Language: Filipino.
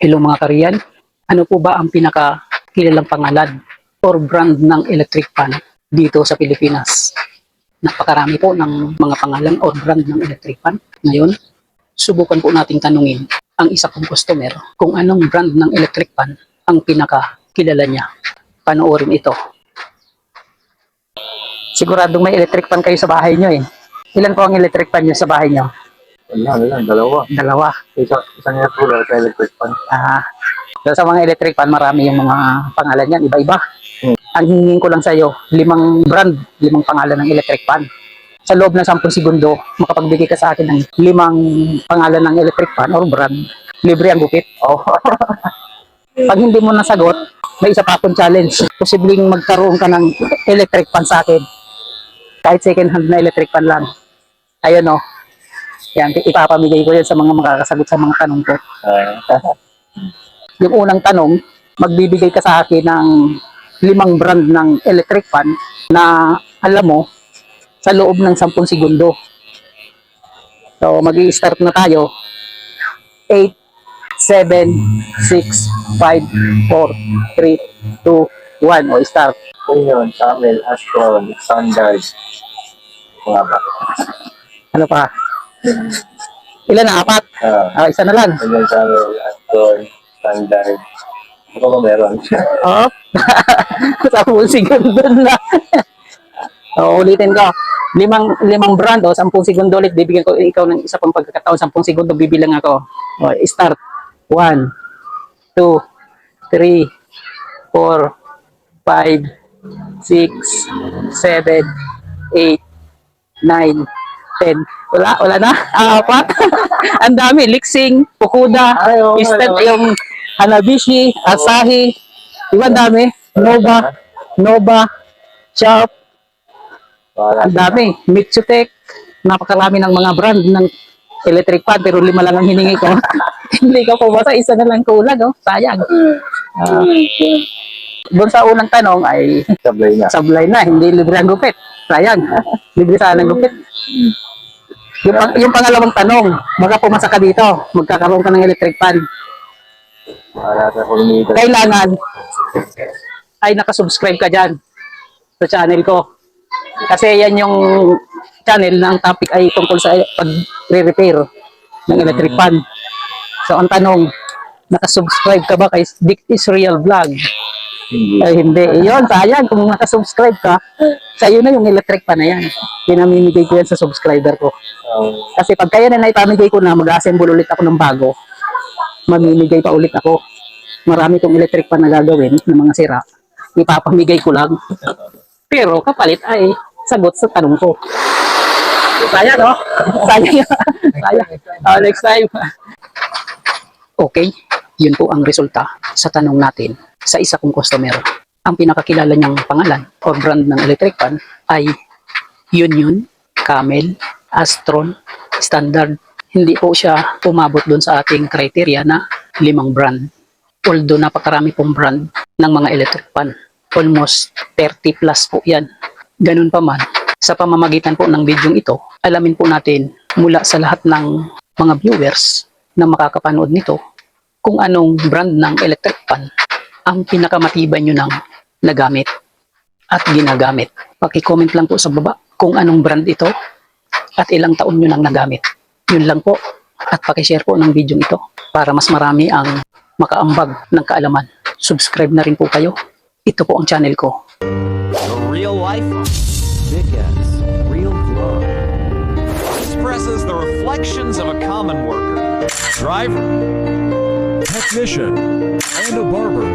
Hello mga kariyan, ano po ba ang pinakakilalang pangalan or brand ng electric fan dito sa Pilipinas? Napakarami po ng mga pangalan or brand ng electric fan. Ngayon, subukan po nating tanungin ang isa kong customer kung anong brand ng electric fan ang pinakakilala niya. Panoorin ito. Siguradong may electric fan kayo sa bahay nyo eh. Ilan po ang electric fan nyo sa bahay nyo? Ano lang, dalawa. Dalawa. Isang air-cooler sa electric fan. So sa mga electric fan, marami yung mga pangalan yan, iba-iba. Ang hingin ko lang sa iyo, 5 brand, 5 pangalan ng electric fan. Sa loob ng 10 segundo, makapagbigay ka sa akin ng 5 pangalan ng electric fan or brand, libre ang gupit. Oh. Pag hindi mo nasagot, may isa pa akong challenge. Posibleng magkaroon ka ng electric fan sa akin. Kahit second hand na electric fan lang. Ayun o. Yan, ipapamigay ko yan sa mga makakasagot sa mga tanong ko. Yung unang tanong, magbibigay ka sa akin ng 5 brand ng electric fan na alam mo sa loob ng 10 segundo. So, mag-i-start na tayo. 8, 7, 6, 5, 4, 3, 2, 1. O, start. Union, Camel, Astron, Standard. Mga ba? Ano pa? Ilan na? 4? Isa na lang. Union, Camel, Astron, Standard. Ano ba meron? Oh, 10 segundo na. So, ulitin ko. 5 brand o 10 segundo ulit. Bibigyan ko ikaw ng isa pang pagkakataon. 10 segundo bibilang ako. O, start. 1, 2, 3, 4, 5, 6, 7, 8, 9, 10. Wala na. 4. Ang dami. Lixing, Fukuda, instant yung Hanabishi, Asahi. Diba ang dami? Nova, Sharp. Ang dami. Mitsutek. Napakarami ng mga brand ng electric fan pero 5 lang ang hiningi ko. Hindi ko pumasa. Isa na lang kulang. Oh. Sayang. Doon sa unang tanong ay sablay na. Hindi libre ang gupit. Sayang. Libre sana ang gupit. Yung pangalawang tanong, baka pumasa ka dito. Magkakaroon ka ng electric fan. Kailangan ay nakasubscribe ka dyan sa channel ko. Kasi yan yung channel na ang topic ay tungkol sa pag-repair ng electric fan. So ang tanong, nakasubscribe ka ba kay Dick Israel Vlog? Ay hindi. Yun, sayang. Kung nakasubscribe ka, sa iyo na yung electric fan na yan. Pinamimigay ko yan sa subscriber ko. Kasi pag kaya na ipamigay ko na, mag-assemble ulit ako ng bago. Mamimigay pa ulit ako. Marami kong electric fan na gagawin ng mga sira. Ipapamigay ko lang. Pero kapalit ay sagot sa tanong ko. Sayang, no? Sayang. Next time. Okay. Yun po ang resulta sa tanong natin sa isa kong customer. Ang pinakakilala niyang pangalan o brand ng electric fan ay Union, Camel, Astron, Standard. Hindi po siya umabot doon sa ating criteria na 5 brand. Although napakarami pong brand ng mga electric fan. Almost 30 plus po yan. Ganun pa man, sa pamamagitan po ng video ito, alamin po natin mula sa lahat ng mga viewers na makakapanood nito kung anong brand ng electric fan ang pinakamatibay nyo nang nagamit at ginagamit. Paki-comment lang po sa baba kung anong brand ito at ilang taon nyo nang nagamit. Yun lang po. At paki-share po ng video ito para mas marami ang makaambag ng kaalaman. Subscribe na rin po kayo. Ito po ang channel ko. The real life Dickens Real Vlog expresses the reflections of a common worker, driver, technician, and a barber.